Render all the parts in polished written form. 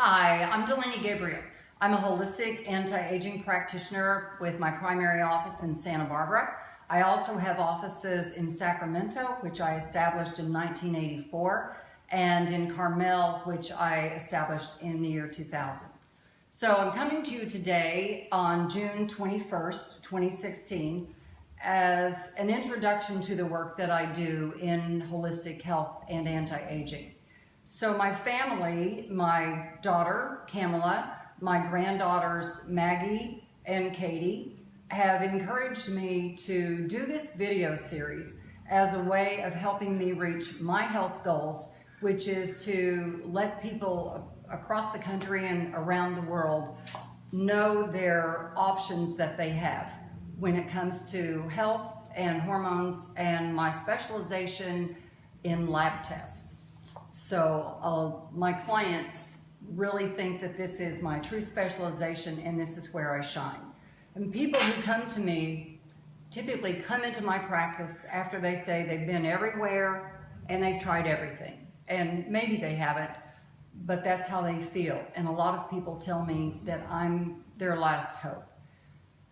Hi, I'm DeLaney Gabriel. I'm a holistic anti-aging practitioner with my primary office in Santa Barbara. I also have offices in Sacramento, which I established in 1984, and in Carmel, which I established in the year 2000. So I'm coming to you today on June 21st, 2016, as an introduction to the work that I do in holistic health and anti-aging. So my family, my daughter, Kamala, my granddaughters, Maggie and Katie, have encouraged me to do this video series as a way of helping me reach my health goals, which is to let people across the country and around the world know their options that they have when it comes to health and hormones and my specialization in lab tests. So my clients really think that this is my true specialization and this is where I shine. And people who come to me typically come into my practice after they say they've been everywhere and they've tried everything. And maybe they haven't, but that's how they feel. And a lot of people tell me that I'm their last hope,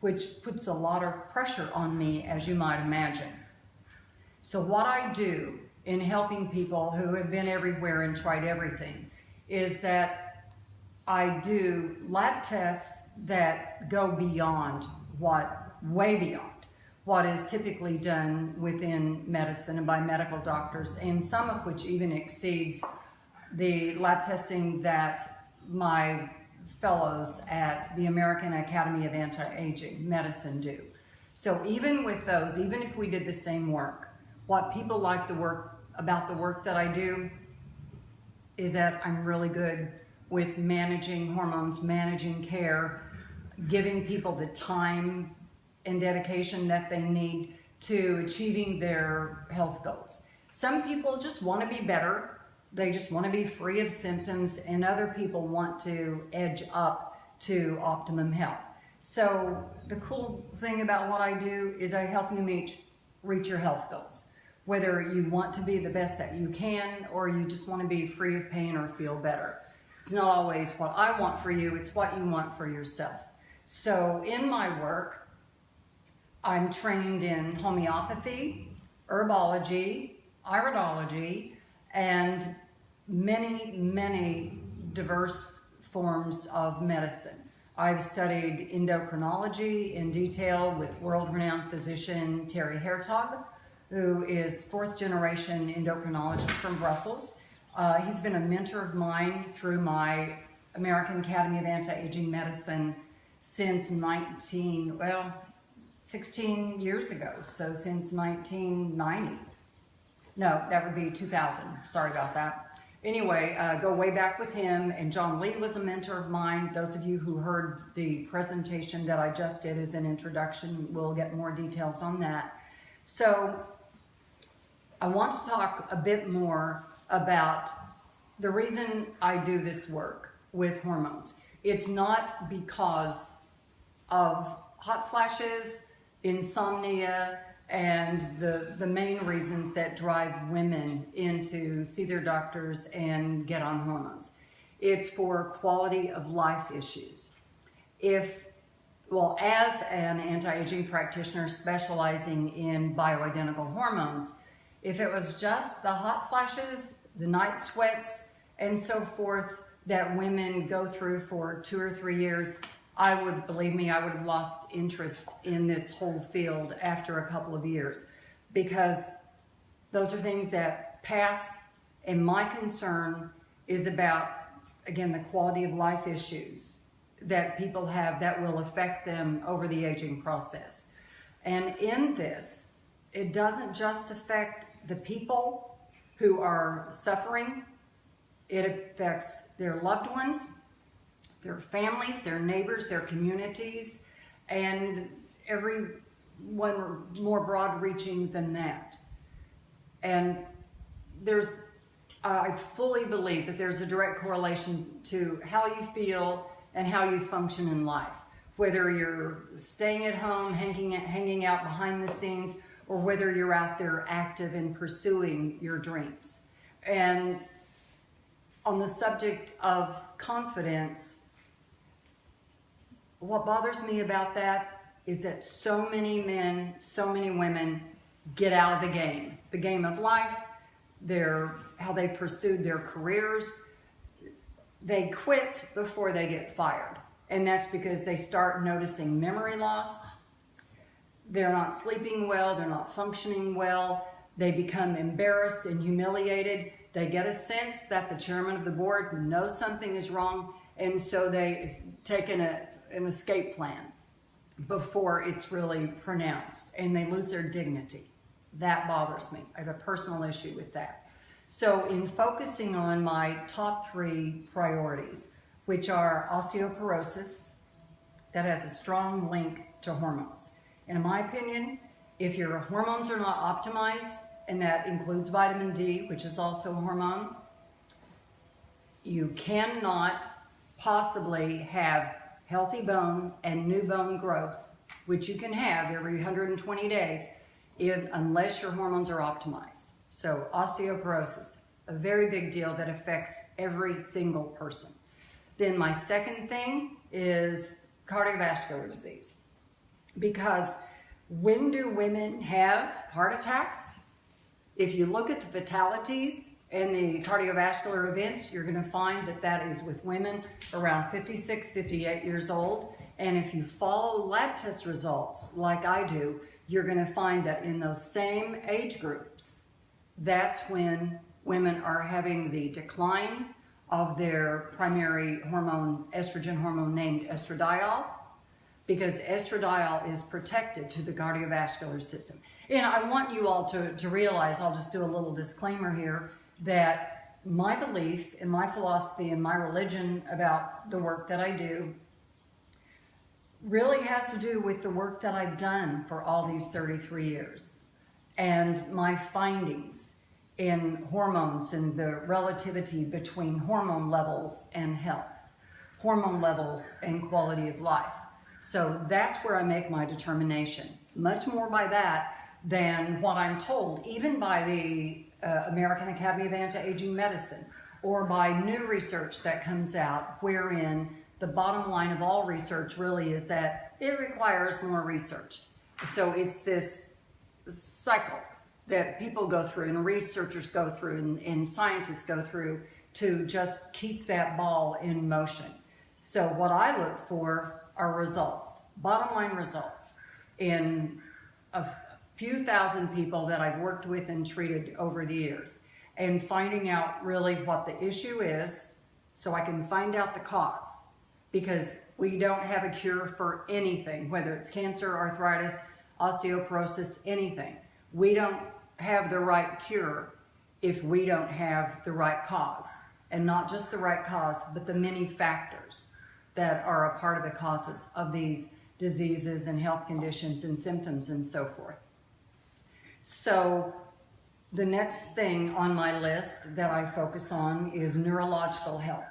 which puts a lot of pressure on me, as you might imagine. So what I do in helping people who have been everywhere and tried everything is that I do lab tests that go beyond way beyond what is typically done within medicine and by medical doctors, and some of which even exceeds the lab testing that my fellows at the American Academy of Anti-Aging Medicine do. So even with those, even if we did the same work, what people like about the work that I do is that I'm really good with managing hormones, managing care, giving people the time and dedication that they need to achieving their health goals. Some people just want to be better. They just want to be free of symptoms, and other people want to edge up to optimum health. So the cool thing about what I do is I help you reach your health goals. Whether you want to be the best that you can or you just want to be free of pain or feel better. It's not always what I want for you, it's what you want for yourself. So in my work, I'm trained in homeopathy, herbology, iridology, and many diverse forms of medicine. I've studied endocrinology in detail with world-renowned physician Terry Hertog, who is fourth-generation endocrinologist from Brussels. He's been a mentor of mine through my American Academy of Anti-Aging Medicine since 16 years ago, so since 1990. No, that would be 2000, sorry about that. Anyway, go way back with him, and John Lee was a mentor of mine. Those of you who heard the presentation that I just did as an introduction will get more details on that. So I want to talk a bit more about the reason I do this work with hormones. It's not because of hot flashes, insomnia, and the main reasons that drive women in to see their doctors and get on hormones. It's for quality of life issues. As an anti-aging practitioner specializing in bioidentical hormones, if it was just the hot flashes, the night sweats, and so forth that women go through for 2 or 3 years, believe me, I would have lost interest in this whole field after a couple of years, because those are things that pass, and my concern is about, again, the quality of life issues that people have that will affect them over the aging process. And in this, it doesn't just affect the people who are suffering, it affects their loved ones, their families, their neighbors, their communities, and everyone more broad-reaching than that. And I fully believe that there's a direct correlation to how you feel and how you function in life, whether you're staying at home, hanging out behind the scenes, or whether you're out there active in pursuing your dreams. And on the subject of confidence, what bothers me about that is that so many men, so many women get out of the game of life, how they pursued their careers. They quit before they get fired. And that's because they start noticing memory loss. They're not sleeping well, they're not functioning well. They become embarrassed and humiliated. They get a sense that the chairman of the board knows something is wrong, and so they take an escape plan before it's really pronounced, and they lose their dignity. That bothers me. I have a personal issue with that. So in focusing on my top 3 priorities, which are osteoporosis, that has a strong link to hormones. In my opinion, if your hormones are not optimized, and that includes vitamin D, which is also a hormone, you cannot possibly have healthy bone and new bone growth, which you can have every 120 days unless your hormones are optimized. So osteoporosis, a very big deal that affects every single person. Then my second thing is cardiovascular disease. Because when do women have heart attacks? If you look at the fatalities and the cardiovascular events, you're going to find that that is with women around 56, 58 years old. And if you follow lab test results like I do, you're going to find that in those same age groups, that's when women are having the decline of their primary hormone, estrogen hormone named estradiol, because estradiol is protected to the cardiovascular system. And I want you all to realize, I'll just do a little disclaimer here, that my belief and my philosophy and my religion about the work that I do really has to do with the work that I've done for all these 33 years and my findings in hormones and the relativity between hormone levels and health, hormone levels and quality of life. So that's where I make my determination. Much more by that than what I'm told, even by the American Academy of Anti-Aging Medicine, or by new research that comes out, wherein the bottom line of all research really is that it requires more research. So it's this cycle that people go through and researchers go through and scientists go through to just keep that ball in motion. So what I look for are results, bottom line results, in a few thousand people that I've worked with and treated over the years, and finding out really what the issue is so I can find out the cause, because we don't have a cure for anything, whether it's cancer, arthritis, osteoporosis, anything. We don't have the right cure if we don't have the right cause, and not just the right cause, but the many factors that are a part of the causes of these diseases and health conditions and symptoms and so forth. So the next thing on my list that I focus on is neurological health.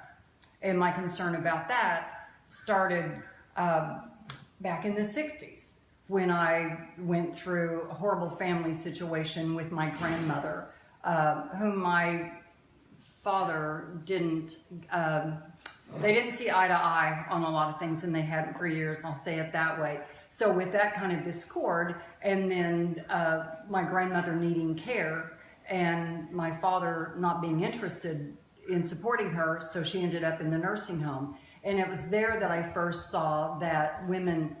And my concern about that started back in the 60s when I went through a horrible family situation with my grandmother, whom my father didn't, they didn't see eye to eye on a lot of things, and they hadn't for years, I'll say it that way. So with that kind of discord, and then my grandmother needing care, and my father not being interested in supporting her, so she ended up in the nursing home. And it was there that I first saw that women,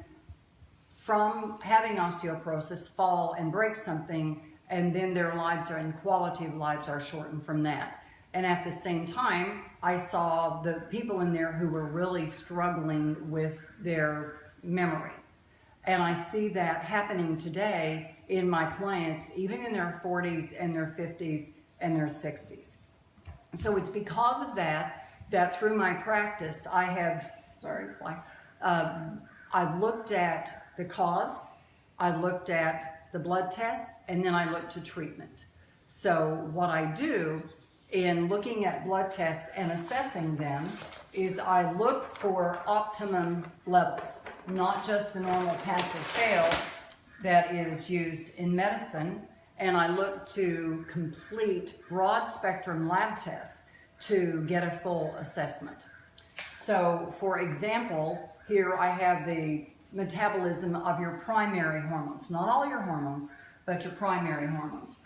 from having osteoporosis, fall and break something, and then their lives and quality of lives are shortened from that. And at the same time, I saw the people in there who were really struggling with their memory. And I see that happening today in my clients, even in their 40s and their 50s and their 60s. So it's because of that, that through my practice, I have, I've looked at the cause, I've looked at the blood tests, and then I look to treatment. So what I do in looking at blood tests and assessing them is I look for optimum levels, not just the normal pass-or-fail that is used in medicine, and I look to complete broad spectrum lab tests to get a full assessment. So for example, here I have the metabolism of your primary hormones, not all your hormones, but your primary hormones.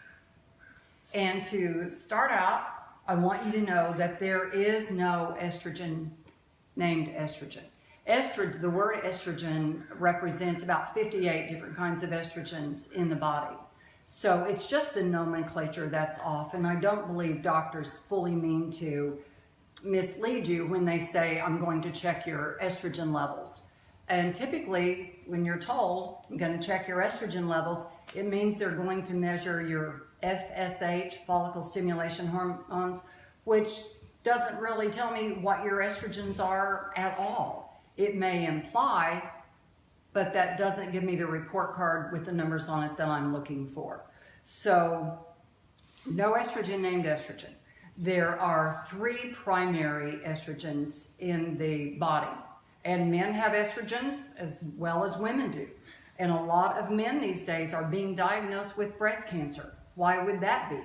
And to start out, I want you to know that there is no estrogen named estrogen. Estrogen, the word estrogen represents about 58 different kinds of estrogens in the body. So it's just the nomenclature that's off, and I don't believe doctors fully mean to mislead you when they say, I'm going to check your estrogen levels. And typically, when you're told, I'm going to check your estrogen levels, it means they're going to measure your FSH, follicle stimulation hormones, which doesn't really tell me what your estrogens are at all. It may imply, but that doesn't give me the report card with the numbers on it that I'm looking for. So, no estrogen named estrogen. There are 3 primary estrogens in the body, and men have estrogens as well as women do. And a lot of men these days are being diagnosed with breast cancer. Why would that be?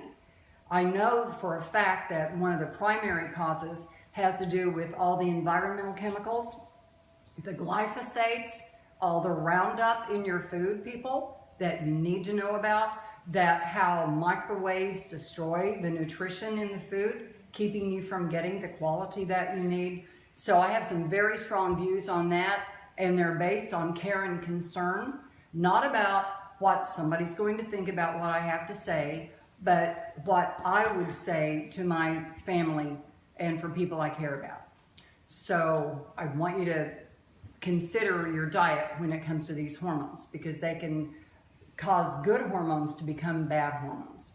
I know for a fact that one of the primary causes has to do with all the environmental chemicals, the glyphosates, all the Roundup in your food, people, that you need to know about, that how microwaves destroy the nutrition in the food, keeping you from getting the quality that you need. So I have some very strong views on that, and they're based on care and concern, not about what somebody's going to think about what I have to say, but what I would say to my family and for people I care about. So I want you to consider your diet when it comes to these hormones, because they can cause good hormones to become bad hormones.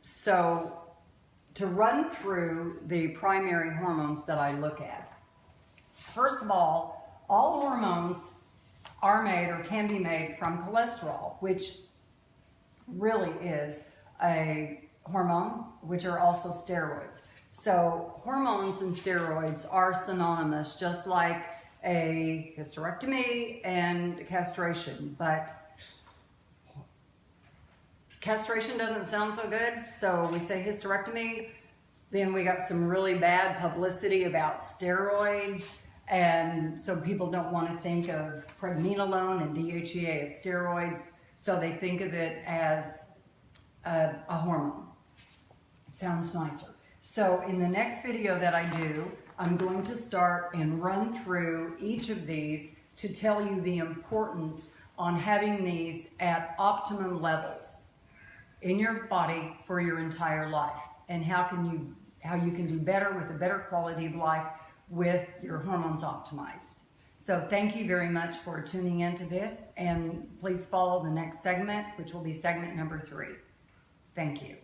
So to run through the primary hormones that I look at, first of all hormones are made or can be made from cholesterol, which really is a hormone, which are also steroids. So hormones and steroids are synonymous, just like a hysterectomy and castration, but castration doesn't sound so good, so we say hysterectomy. Then we got some really bad publicity about steroids, and so people don't want to think of pregnenolone and DHEA as steroids, so they think of it as a hormone. It sounds nicer. So in the next video that I do, I'm going to start and run through each of these to tell you the importance on having these at optimum levels in your body for your entire life, and how you can do better with a better quality of life with your hormones optimized. So thank you very much for tuning into this, and please follow the next segment, which will be segment number 3. Thank you.